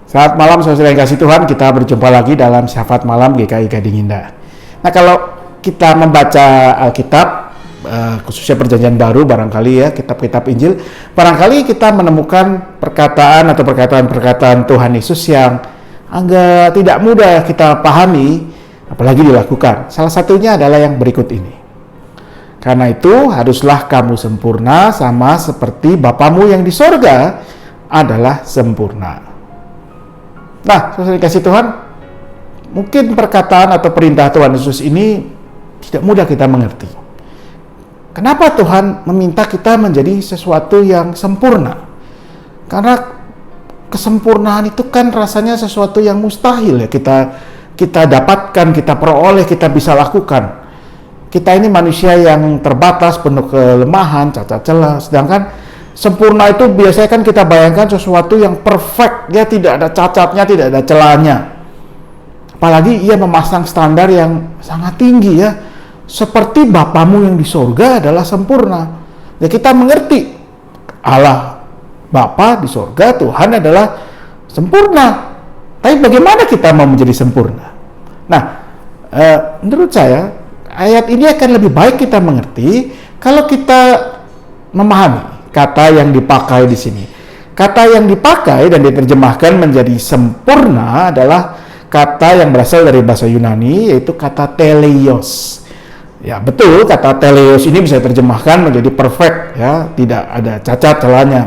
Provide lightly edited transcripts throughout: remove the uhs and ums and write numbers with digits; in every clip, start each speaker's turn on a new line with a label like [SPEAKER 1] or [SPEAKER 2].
[SPEAKER 1] Selamat malam saudara yang kasih Tuhan, kita berjumpa lagi dalam Syafaat Malam GKI Gading Indah. Nah, kalau kita membaca Alkitab, khususnya Perjanjian Baru barangkali ya, kitab-kitab Injil, barangkali kita menemukan perkataan atau perkataan-perkataan Tuhan Yesus yang agak tidak mudah kita pahami, apalagi dilakukan. Salah satunya adalah yang berikut ini. Karena itu, haruslah kamu sempurna sama seperti Bapamu yang di sorga adalah sempurna. Nah, saudara kasih Tuhan, mungkin perkataan atau perintah Tuhan Yesus ini tidak mudah kita mengerti. Kenapa Tuhan meminta kita menjadi sesuatu yang sempurna? Karena kesempurnaan itu kan rasanya sesuatu yang mustahil ya kita dapatkan, kita peroleh, kita bisa lakukan. Kita ini manusia yang terbatas, penuh kelemahan, cacat celah, sedangkan sempurna itu biasanya kan kita bayangkan sesuatu yang perfect, ya tidak ada cacatnya, tidak ada celahnya. Apalagi ia memasang standar yang sangat tinggi ya. Seperti Bapamu yang di sorga adalah sempurna. Ya kita mengerti Allah Bapa di sorga, Tuhan adalah sempurna. Tapi bagaimana kita mau menjadi sempurna? Nah, menurut saya ayat ini akan lebih baik kita mengerti kalau kita memahami kata yang dipakai di sini. Kata yang dipakai dan diterjemahkan menjadi sempurna adalah kata yang berasal dari bahasa Yunani, yaitu kata teleios. Ya, betul, kata teleios ini bisa diterjemahkan menjadi perfect, ya, tidak ada cacat celahnya.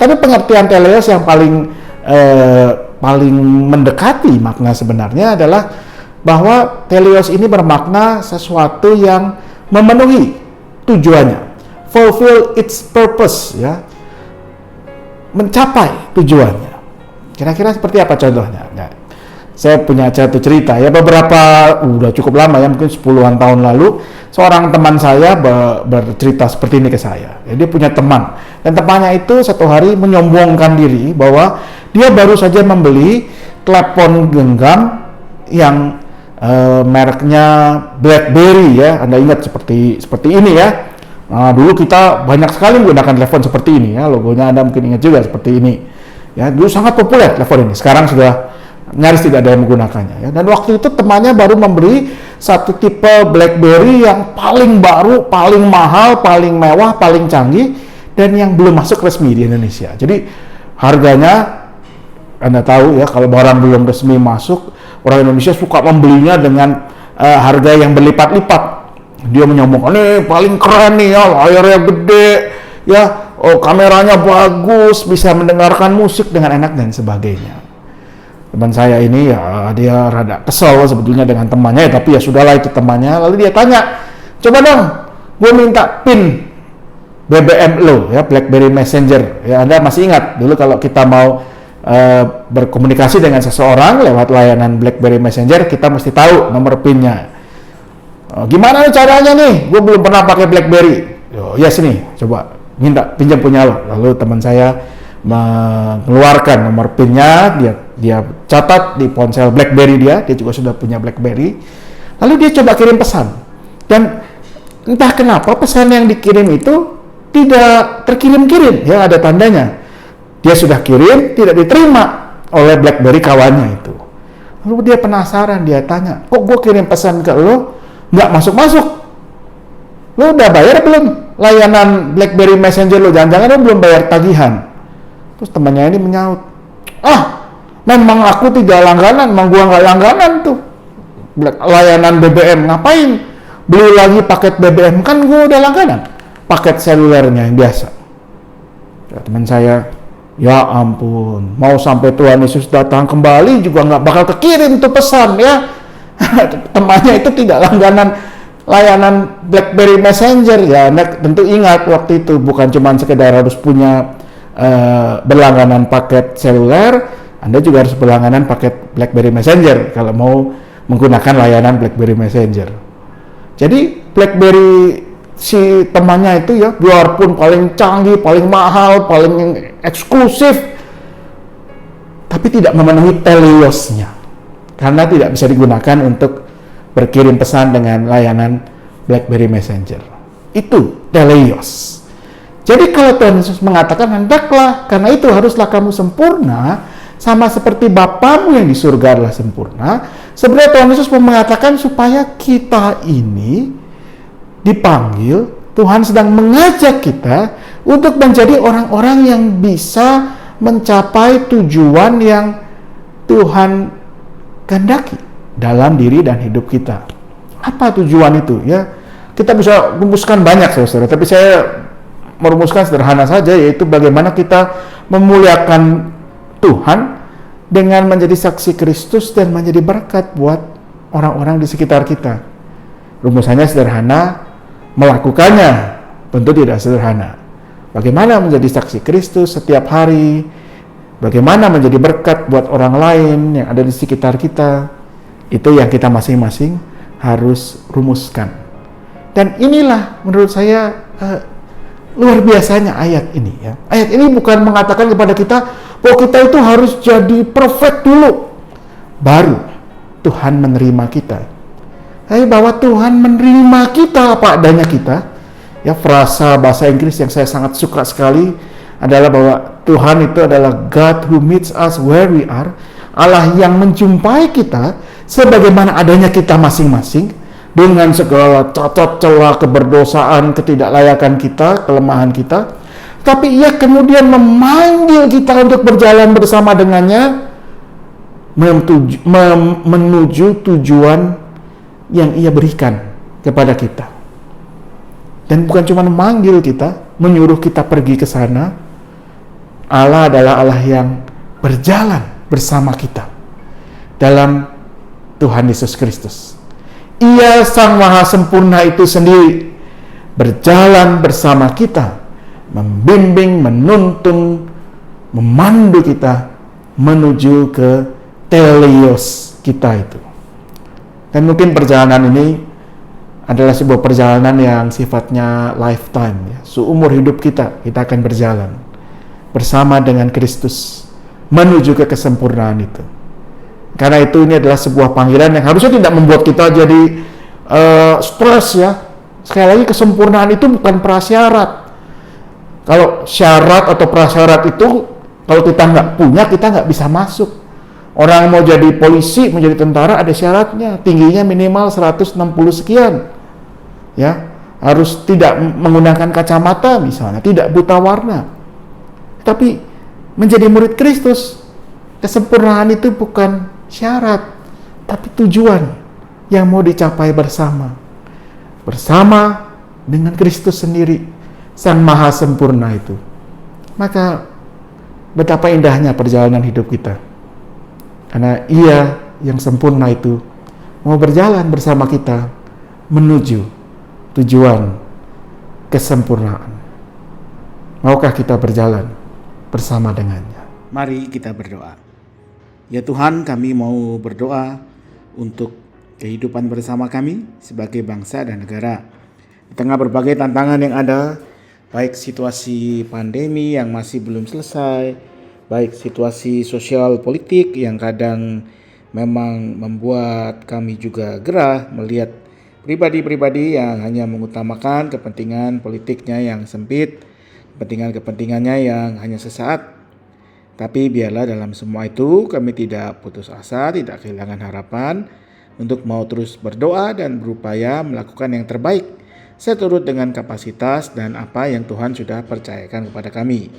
[SPEAKER 1] Tapi pengertian teleios yang paling mendekati makna sebenarnya adalah bahwa teleios ini bermakna sesuatu yang memenuhi tujuannya. Fulfill its purpose, ya, mencapai tujuannya. Kira-kira seperti apa contohnya? Nah, saya punya satu cerita ya, udah cukup lama ya, mungkin 10-an tahun lalu, seorang teman saya bercerita seperti ini ke saya. Dia punya teman, dan temannya itu satu hari menyombongkan diri bahwa dia baru saja membeli telepon genggam yang mereknya BlackBerry ya. Anda ingat seperti ini ya. Nah, dulu kita banyak sekali menggunakan telepon seperti ini ya, logonya Anda mungkin ingat juga seperti ini. Ya, dulu sangat populer telepon ini. Sekarang sudah nyaris tidak ada yang menggunakannya ya. Dan waktu itu temannya baru membeli satu tipe BlackBerry yang paling baru, paling mahal, paling mewah, paling canggih, dan yang belum masuk resmi di Indonesia. Jadi harganya, Anda tahu ya, kalau barang belum resmi masuk, orang Indonesia suka membelinya dengan harga yang berlipat-lipat. Dia menyombongkan, nih paling keren nih ya, layarnya gede ya, kameranya bagus, bisa mendengarkan musik dengan enak dan sebagainya. Teman saya ini ya, dia rada kesel sebetulnya dengan temannya ya, tapi ya sudahlah, itu temannya. Lalu dia tanya, coba dong gue minta pin BBM lo ya, BlackBerry Messenger ya. Anda masih ingat dulu kalau kita mau berkomunikasi dengan seseorang lewat layanan BlackBerry Messenger, kita mesti tahu nomor pinnya. Gimana nih caranya nih? Gue belum pernah pakai BlackBerry. Ya sini, coba minta pinjam punya lo. Lalu teman saya mengeluarkan nomor pinnya, dia catat di ponsel BlackBerry dia juga sudah punya BlackBerry. Lalu dia coba kirim pesan. Dan entah kenapa pesan yang dikirim itu tidak terkirim-kirim, ya ada tandanya. Dia sudah kirim, tidak diterima oleh BlackBerry kawannya itu. Lalu dia penasaran, dia tanya, kok gue kirim pesan ke lo nggak masuk-masuk? Lo udah bayar belum layanan BlackBerry Messenger lo? Jangan-jangan lo belum bayar tagihan. Terus temannya ini menyaut, memang aku tidak langganan, memang gua nggak langganan tuh layanan BBM, ngapain beli lagi paket BBM, kan gua udah langganan paket selulernya yang biasa. Ya, teman saya, ya ampun, mau sampai Tuhan Yesus datang kembali juga nggak bakal kekirim tuh pesan ya. Temannya itu tidak langganan layanan BlackBerry Messenger ya. Anda tentu ingat waktu itu bukan cuma sekedar harus punya berlangganan paket seluler, Anda juga harus berlangganan paket BlackBerry Messenger kalau mau menggunakan layanan BlackBerry Messenger. Jadi BlackBerry si temannya itu ya, biarpun paling canggih, paling mahal, paling eksklusif, tapi tidak memenuhi teleiosnya. Karena tidak bisa digunakan untuk berkirim pesan dengan layanan BlackBerry Messenger. Itu teleios. Jadi kalau Tuhan Yesus mengatakan, hendaklah, karena itu haruslah kamu sempurna sama seperti Bapamu yang di surga adalah sempurna. Sebenarnya Tuhan Yesus mengatakan supaya kita ini dipanggil, Tuhan sedang mengajak kita untuk menjadi orang-orang yang bisa mencapai tujuan yang Tuhan kehendaki dalam diri dan hidup kita. Apa tujuan itu? Ya, kita bisa rumuskan banyak, saudara. Tapi saya merumuskan sederhana saja, yaitu bagaimana kita memuliakan Tuhan dengan menjadi saksi Kristus dan menjadi berkat buat orang-orang di sekitar kita. Rumusannya sederhana, melakukannya tentu tidak sederhana. Bagaimana menjadi saksi Kristus setiap hari, bagaimana menjadi berkat buat orang lain yang ada di sekitar kita, itu yang kita masing-masing harus rumuskan. Dan inilah menurut saya luar biasanya ayat ini. Ya. Ayat ini bukan mengatakan kepada kita bahwa kita itu harus jadi perfect dulu, baru Tuhan menerima kita. Tapi bahwa Tuhan menerima kita apa adanya kita. Ya, frasa bahasa Inggris yang saya sangat suka sekali adalah bahwa Tuhan itu adalah God who meets us where we are. Allah yang menjumpai kita sebagaimana adanya kita masing-masing, dengan segala cacat celah, keberdosaan, ketidaklayakan kita, kelemahan kita. Tapi Ia kemudian memanggil kita untuk berjalan bersama dengannya menuju tujuan yang Ia berikan kepada kita. Dan bukan cuma memanggil kita, menyuruh kita pergi ke sana. Allah adalah Allah yang berjalan bersama kita dalam Tuhan Yesus Kristus. Ia Sang Maha Sempurna itu sendiri berjalan bersama kita, membimbing, menuntun, memandu kita menuju ke teleos kita itu. Dan mungkin perjalanan ini adalah sebuah perjalanan yang sifatnya lifetime, ya. Seumur hidup kita akan berjalan bersama dengan Kristus menuju ke kesempurnaan itu. Karena itu ini adalah sebuah panggilan yang harusnya tidak membuat kita jadi stres, ya. Sekali lagi, kesempurnaan itu bukan prasyarat. Kalau syarat atau prasyarat itu kalau kita nggak punya, kita nggak bisa masuk. Orang mau jadi polisi, menjadi tentara, ada syaratnya. Tingginya minimal 160 sekian. Ya, harus tidak menggunakan kacamata misalnya, tidak buta warna. Tapi menjadi murid Kristus, kesempurnaan itu bukan syarat, tapi tujuan yang mau dicapai bersama. Bersama dengan Kristus sendiri, Sang Maha Sempurna itu. Maka betapa indahnya perjalanan hidup kita. Karena Ia yang sempurna itu mau berjalan bersama kita menuju tujuan kesempurnaan. Maukah kita berjalan bersama dengannya? Mari kita berdoa. Ya Tuhan, kami mau berdoa untuk kehidupan bersama kami sebagai bangsa dan negara. Di tengah berbagai tantangan yang ada, baik situasi pandemi yang masih belum selesai, baik situasi sosial politik yang kadang memang membuat kami juga gerah melihat pribadi-pribadi yang hanya mengutamakan kepentingan politiknya yang sempit, kepentingannya yang hanya sesaat. Tapi biarlah dalam semua itu kami tidak putus asa, tidak kehilangan harapan untuk mau terus berdoa dan berupaya melakukan yang terbaik seturut dengan kapasitas dan apa yang Tuhan sudah percayakan kepada kami.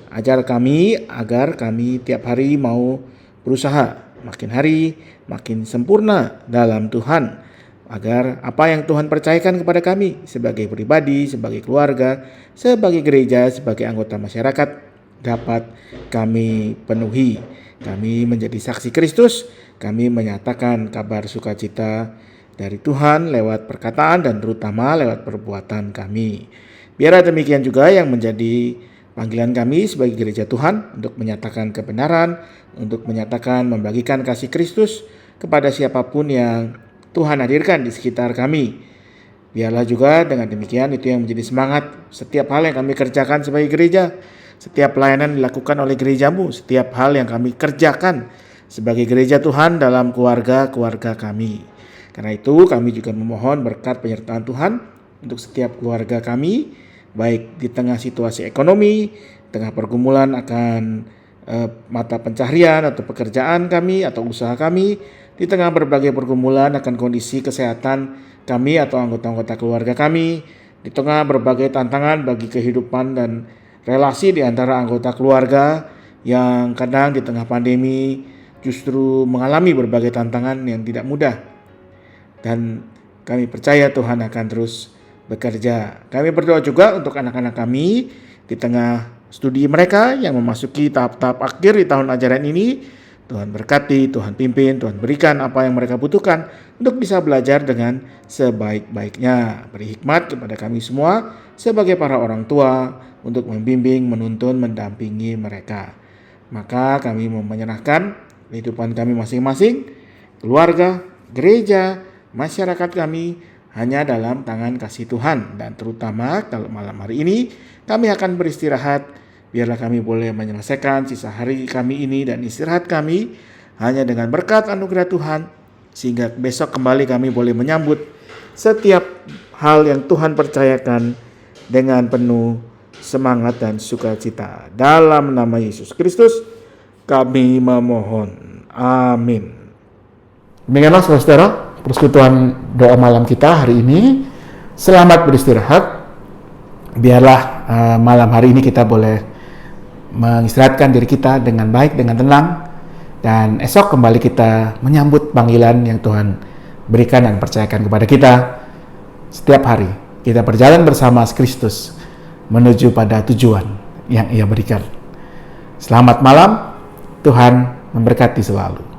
[SPEAKER 1] Ajar kami agar kami tiap hari mau berusaha makin hari makin sempurna dalam Tuhan, agar apa yang Tuhan percayakan kepada kami sebagai pribadi, sebagai keluarga, sebagai gereja, sebagai anggota masyarakat dapat kami penuhi. Kami menjadi saksi Kristus, kami menyatakan kabar sukacita dari Tuhan lewat perkataan dan terutama lewat perbuatan kami. Biarlah demikian juga yang menjadi panggilan kami sebagai gereja Tuhan untuk menyatakan kebenaran, untuk menyatakan membagikan kasih Kristus kepada siapapun yang Tuhan hadirkan di sekitar kami. Biarlah juga dengan demikian itu yang menjadi semangat setiap hal yang kami kerjakan sebagai gereja, setiap pelayanan dilakukan oleh gerejamu, setiap hal yang kami kerjakan sebagai gereja Tuhan dalam keluarga-keluarga kami. Karena itu kami juga memohon berkat penyertaan Tuhan untuk setiap keluarga kami, baik di tengah situasi ekonomi, tengah pergumulan akan mata pencaharian atau pekerjaan kami atau usaha kami, di tengah berbagai pergumulan akan kondisi kesehatan kami atau anggota-anggota keluarga kami, di tengah berbagai tantangan bagi kehidupan dan relasi di antara anggota keluarga yang kadang di tengah pandemi justru mengalami berbagai tantangan yang tidak mudah. Dan kami percaya Tuhan akan terus bekerja. Kami berdoa juga untuk anak-anak kami di tengah studi mereka yang memasuki tahap-tahap akhir di tahun ajaran ini. Tuhan berkati, Tuhan pimpin, Tuhan berikan apa yang mereka butuhkan untuk bisa belajar dengan sebaik-baiknya. Beri hikmat kepada kami semua sebagai para orang tua untuk membimbing, menuntun, mendampingi mereka. Maka kami mau menyerahkan kehidupan kami masing-masing, keluarga, gereja, masyarakat kami hanya dalam tangan kasih Tuhan. Dan terutama kalau malam hari ini kami akan beristirahat, biarlah kami boleh menyelesaikan sisa hari kami ini dan istirahat kami hanya dengan berkat anugerah Tuhan, sehingga besok kembali kami boleh menyambut setiap hal yang Tuhan percayakan dengan penuh semangat dan sukacita. Dalam nama Yesus Kristus kami memohon. Amin. Demikianlah saudara-saudara persekutuan doa malam kita hari ini. Selamat beristirahat. Biarlah malam hari ini kita boleh mengistirahatkan diri kita dengan baik, dengan tenang, dan esok kembali kita menyambut panggilan yang Tuhan berikan dan percayakan kepada kita. Setiap hari kita berjalan bersama Kristus menuju pada tujuan yang Ia berikan. Selamat malam, Tuhan memberkati selalu.